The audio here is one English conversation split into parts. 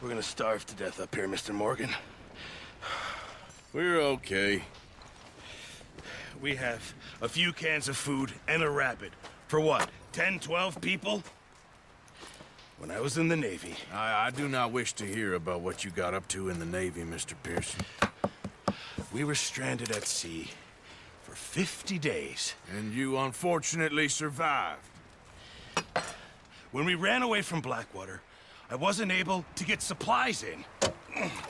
We're gonna starve to death up here, Mr. Morgan. We're okay. We have a few cans of food and a rabbit. For what, 10, 12 people? When I was in the Navy... I do not wish to hear about what you got up to in the Navy, Mr. Pearson. We were stranded at sea for 50 days. And you unfortunately survived. When we ran away from Blackwater, I wasn't able to get supplies in.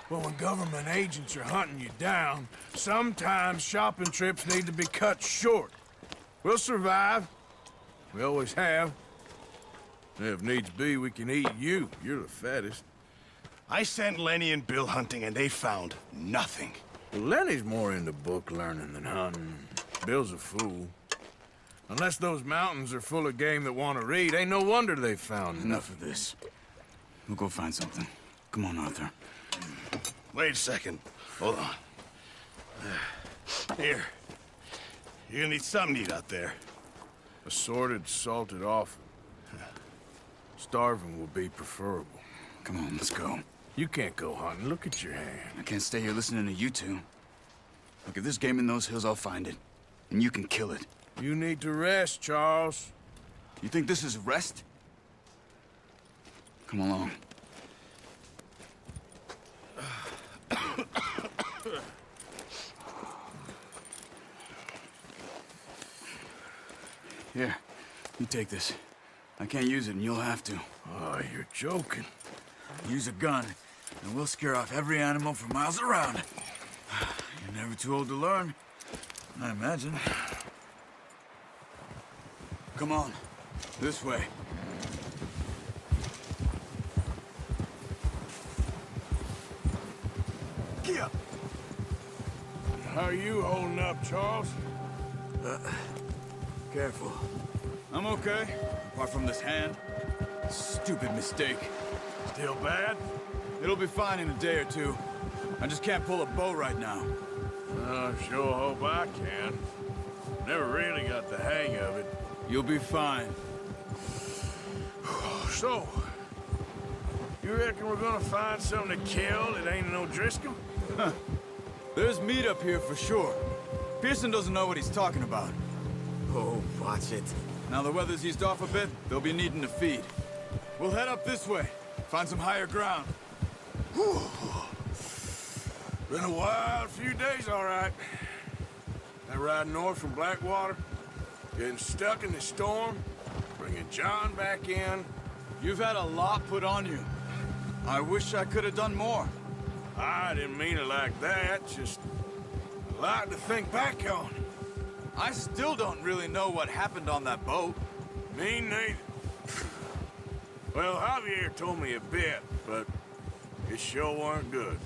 Well, when government agents are hunting you down, sometimes shopping trips need to be cut short. We'll survive. We always have. If needs be, we can eat you. You're the fattest. I sent Lenny and Bill hunting, and they found nothing. Well, Lenny's more into book learning than hunting. Bill's a fool. Unless those mountains are full of game that want to read, ain't no wonder they found Enough of this. We'll go find something. Come on, Arthur. Wait a second. Hold on. Here. You're gonna need something to eat out there. Assorted, salted offal. Starving will be preferable. Come on, let's go. You can't go hunting. Look at your hand. I can't stay here listening to you two. Look, if there's game in those hills, I'll find it. And you can kill it. You need to rest, Charles. You think this is rest? Come along. Here, you take this. I can't use it, and you'll have to. Oh, you're joking. Use a gun, and we'll scare off every animal for miles around. You're never too old to learn, I imagine. Come on, this way. Get up. How are you holding up, Charles? Careful. I'm okay, apart from this hand. Stupid mistake. Still bad? It'll be fine in a day or two. I just can't pull a bow right now. I sure hope I can. Never really got the hang of it. You'll be fine. So, you reckon we're gonna find something to kill that ain't no Driscoll? There's meat up here for sure. Pearson doesn't know what he's talking about. Oh, watch it. Now the weather's eased off a bit, they'll be needing to feed. We'll head up this way, find some higher ground. Whew. Been a wild few days, all right. That ride north from Blackwater, getting stuck in the storm, bringing John back in. You've had a lot put on you. I wish I could have done more. I didn't mean it like that, just a lot to think back on. I still don't really know what happened on that boat. Me neither. Well, Javier told me a bit, but it sure weren't good.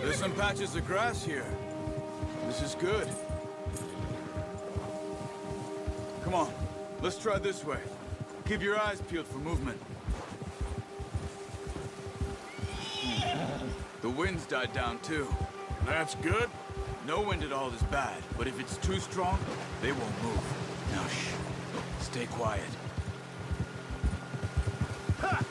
There's some patches of grass here. This is good. Come on, let's try this way. Keep your eyes peeled for movement. The wind's died down too. That's good. No wind at all is bad, but if it's too strong, they won't move. Now shh, stay quiet. Ha!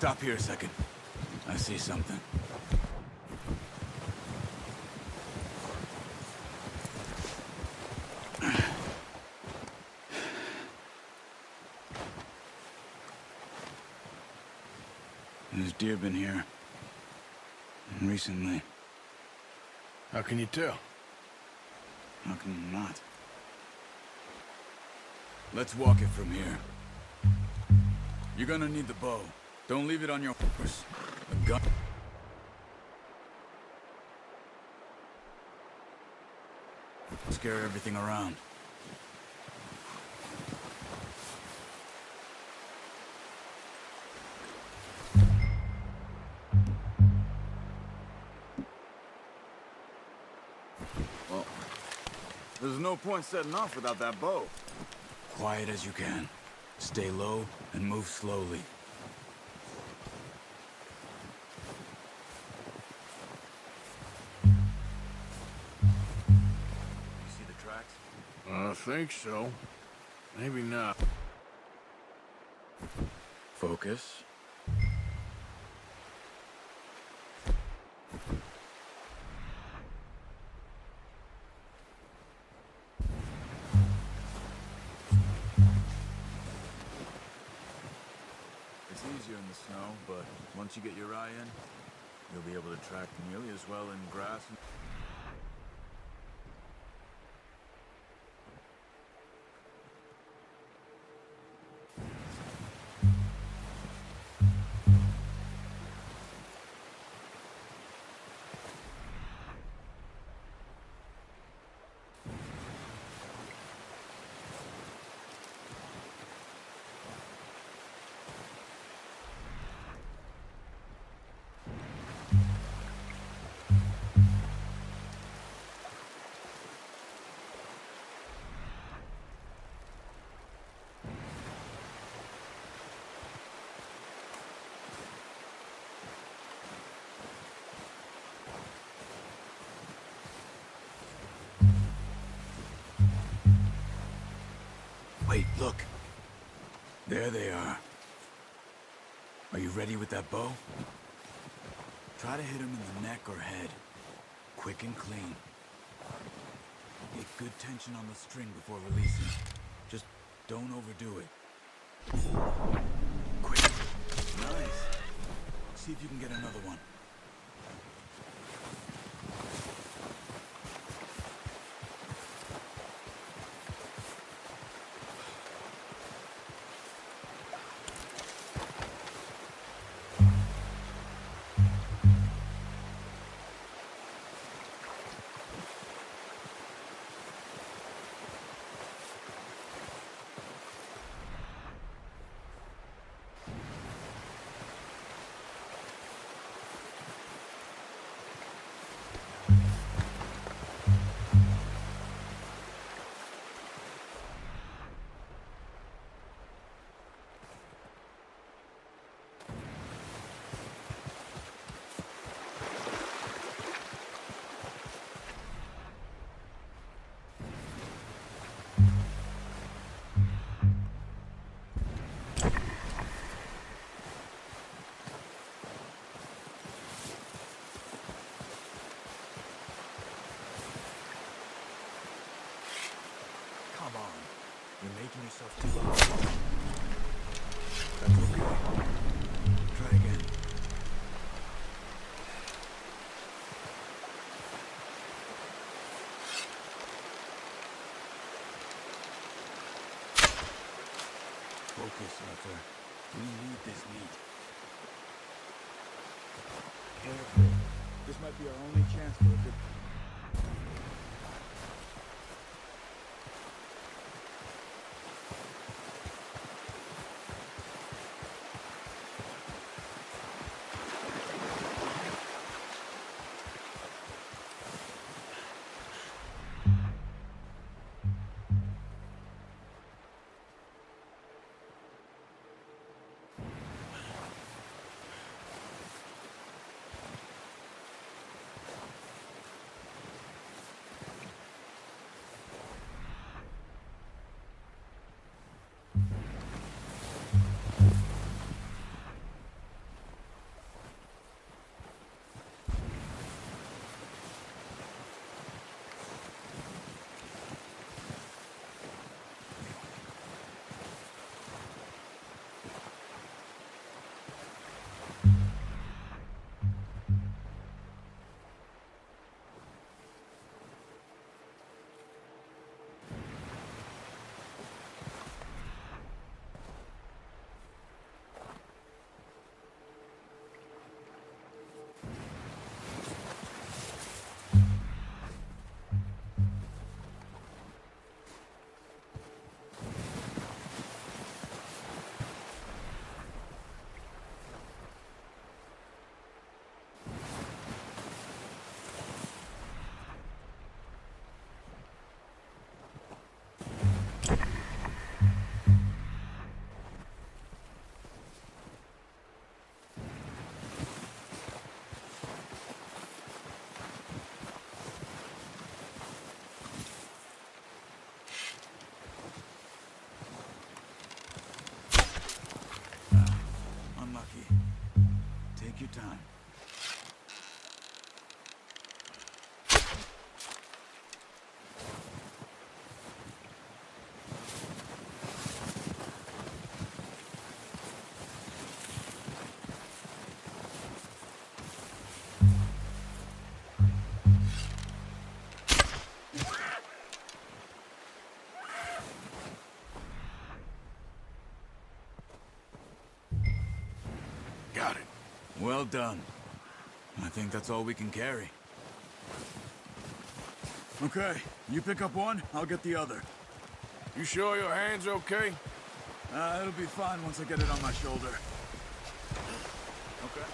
Stop here a second. I see something. There's deer been here. Recently. How can you tell? How can you not? Let's walk it from here. You're gonna need the bow. Don't leave it on your horse. A gun. Scare everything around. Well, there's no point setting off without that bow. Quiet as you can. Stay low and move slowly. You see the tracks? I think so. Maybe not. Focus. It's easier in the snow, but once you get your eye in, you'll be able to track nearly as well in grass and... Wait, look. There they are. Are you ready with that bow? Try to hit him in the neck or head. Quick and clean. Get good tension on the string before releasing. Just don't overdo it. Quick. Nice. See if you can get another one. Come on. You're making yourself too loud. That's okay. Try again. Focus, Arthur. We need this meat. Careful. This might be our only chance for a good... done. I think that's all we can carry. Okay, you pick up one, I'll get the other. You sure your hand's okay? It'll be fine once I get it on my shoulder. Okay.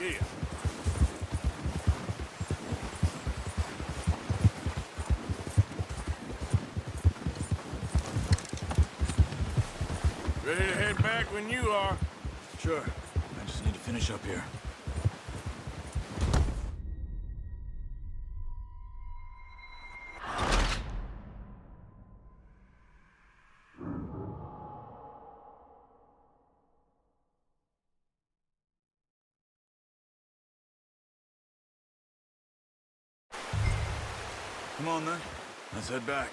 Yeah. Ready to head back when you are. Sure. I just need to finish up here. Come on, then. Let's head back.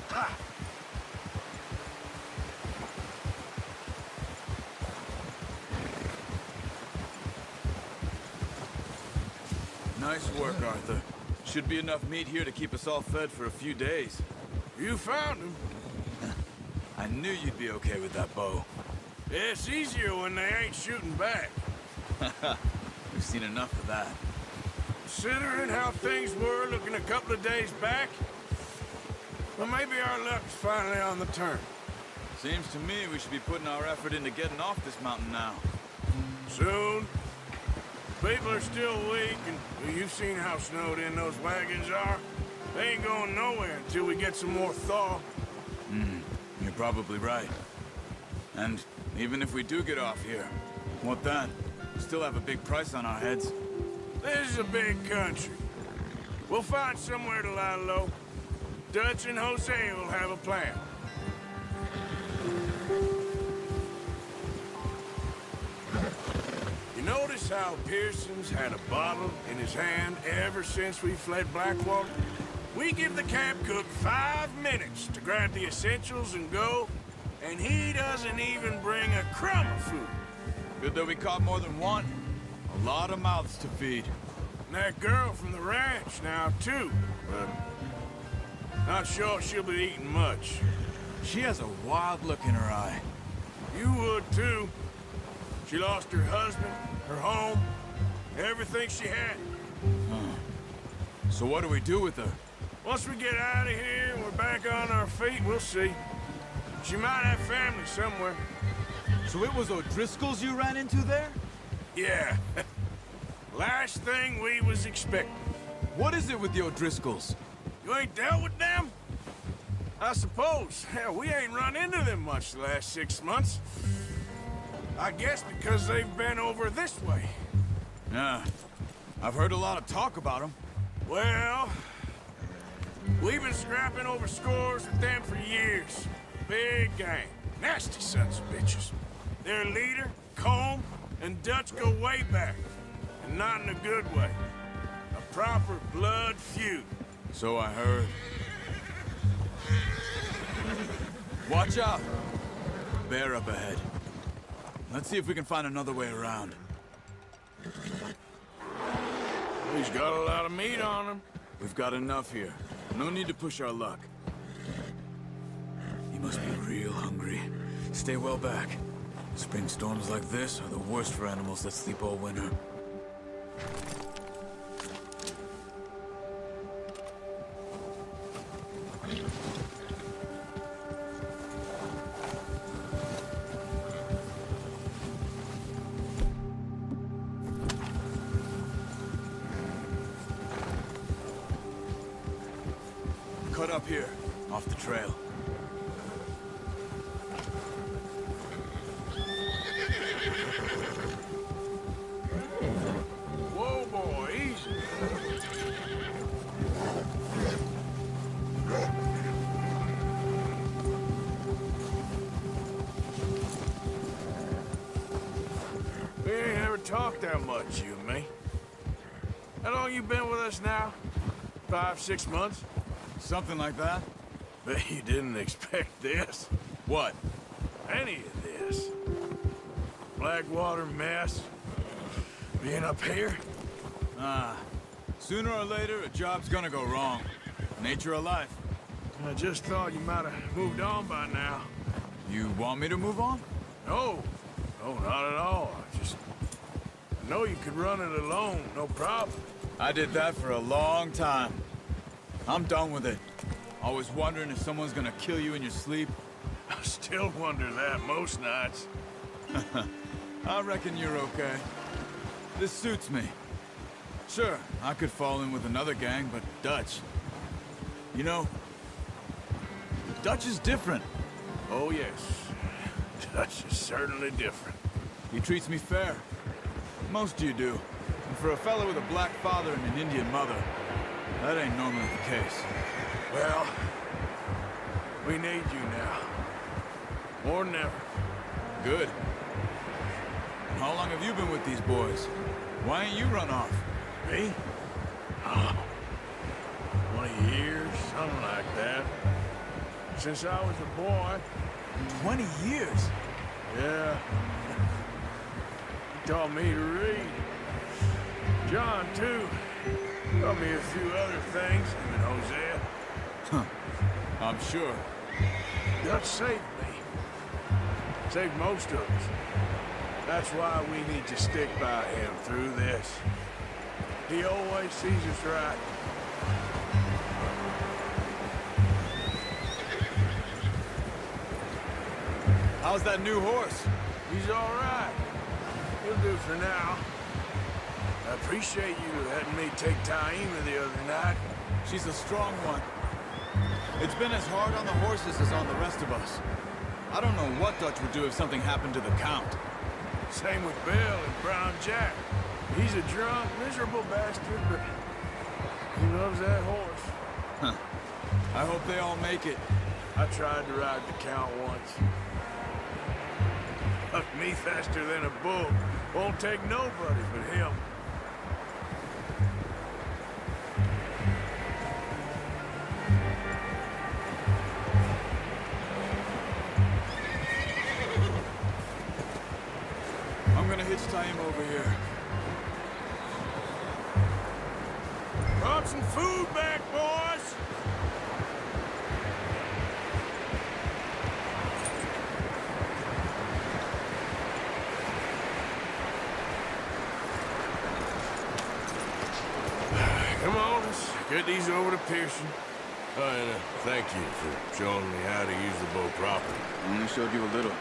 Ha! Nice work, Arthur. Should be enough meat here to keep us all fed for a few days. You found him. I knew you'd be okay with that bow. It's easier when they ain't shooting back. We've seen enough of that. Considering how things were looking a couple of days back, well, maybe our luck's finally on the turn. Seems to me we should be putting our effort into getting off this mountain now. Soon. People are still weak, and well, you've seen how snowed in those wagons are. They ain't going nowhere until we get some more thaw. You're probably right. And even if we do get off here, what then? We still have a big price on our heads. This is a big country. We'll find somewhere to lie low. Dutch and Jose will have a plan. You notice how Pearson's had a bottle in his hand ever since we fled Blackwater? We give the camp cook 5 minutes to grab the essentials and go, and he doesn't even bring a crumb of food. Good that we caught more than one. A lot of mouths to feed. And that girl from the ranch now, too, but not sure she'll be eating much. She has a wild look in her eye. You would, too. She lost her husband, her home, everything she had. So what do we do with her? Once we get out of here and we're back on our feet, we'll see. She might have family somewhere. So it was O'Driscoll's you ran into there? Yeah. Last thing we was expecting. What is it with the O'Driscolls? You ain't dealt with them? I suppose. Hell, we ain't run into them much the last 6 months. I guess because they've been over this way. Yeah. I've heard a lot of talk about them. Well, we've been scrapping over scores with them for years. Big gang. Nasty sons of bitches. Their leader, Combe, and Dutch go way back. And not in a good way. A proper blood feud. So I heard. Watch out! Bear up ahead. Let's see if we can find another way around. He's got a lot of meat on him. We've got enough here. No need to push our luck. You must be real hungry. Stay well back. Spring storms like this are the worst for animals that sleep all winter. Cut up here, off the trail. never talked that much, you and me. How long you been with us now? 5, 6 months? Something like that? Bet you didn't expect this. What? Any of this. Blackwater mess. Being up here? Sooner or later, a job's gonna go wrong. Nature of life. I just thought you might have moved on by now. You want me to move on? No. No, not at all. I know you could run it alone, no problem. I did that for a long time. I'm done with it. Always wondering if someone's gonna kill you in your sleep. I still wonder that most nights. I reckon you're okay. This suits me. Sure, I could fall in with another gang, but Dutch... You know, Dutch is different. Oh, yes. Dutch is certainly different. He treats me fair. Most you do. And for a fella with a black father and an Indian mother, that ain't normally the case. Well, we need you now. More than ever. Good. And how long have you been with these boys? Why ain't you run off? Me? Oh, 20 years, something like that. Since I was a boy. 20 years? Yeah. He taught me to read. John, too. Taught me a few other things, him and Hosea. Huh. I'm sure. Dutch saved me. Saved most of us. That's why we need to stick by him through this. He always sees us right. How's that new horse? He's all right. He'll do for now. I appreciate you letting me take Taima the other night. She's a strong one. It's been as hard on the horses as on the rest of us. I don't know what Dutch would do if something happened to the Count. Same with Bill and Brown Jack. He's a drunk, miserable bastard, but he loves that horse. Huh. I hope they all make it. I tried to ride the Count once. Hucked me faster than a bull. Won't take nobody but him. I'm gonna hitch Taima over here. Brought some food back, boys! Come on, let's get these over to Pearson. Oh, and thank you for showing me how to use the bow properly. I only showed you a little.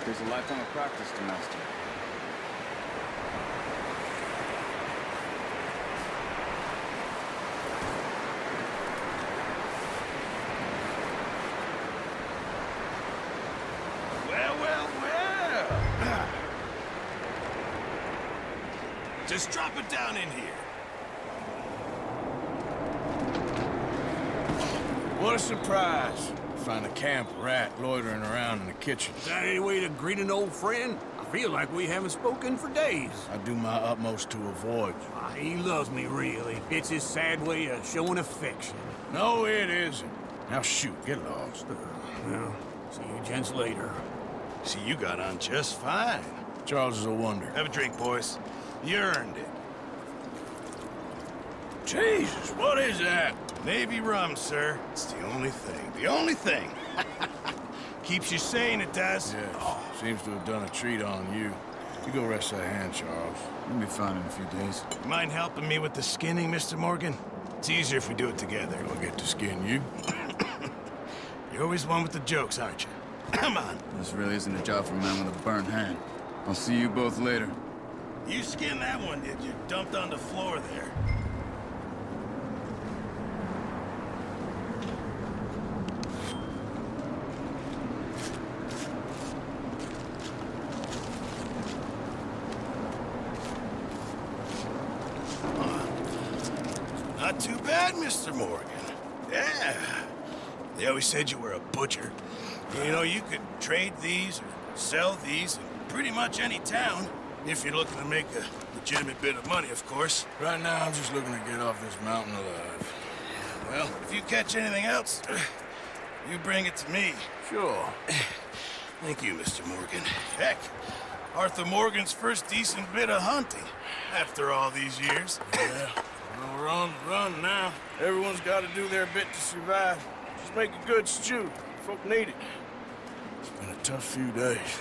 There's a lifetime of practice to master. Well, well, well. Just drop it down in here. What a surprise. Find a camp rat loitering around in the kitchen. Is that any way to greet an old friend? I feel like we haven't spoken for days. I do my utmost to avoid you. He loves me, really. It's his sad way of showing affection. No, it isn't. Now shoot, get lost. Well, see you gents later. See, you got on just fine. Charles is a wonder. Have a drink, boys. You earned it. Jesus, what is that? Navy rum, sir. It's the only thing. The only thing. Keeps you sane, it does. Yes, seems to have done a treat on you. You go rest that hand, Charles. You'll be fine in a few days. Mind helping me with the skinning, Mr. Morgan? It's easier if we do it together. I'll get to skin you. You're always one with the jokes, aren't you? Come on. This really isn't a job for a man with a burned hand. I'll see you both later. You skinned that one, did you? Dumped on the floor there. Not too bad, Mr. Morgan. Yeah. They always said you were a butcher. You know, you could trade these or sell these in pretty much any town. If you're looking to make a legitimate bit of money, of course. Right now, I'm just looking to get off this mountain alive. Well, if you catch anything else, you bring it to me. Sure. Thank you, Mr. Morgan. Heck, Arthur Morgan's first decent bit of hunting after all these years. Yeah, well, we're on the run now. Everyone's got to do their bit to survive. Just make a good stew. Folk need it. It's been a tough few days.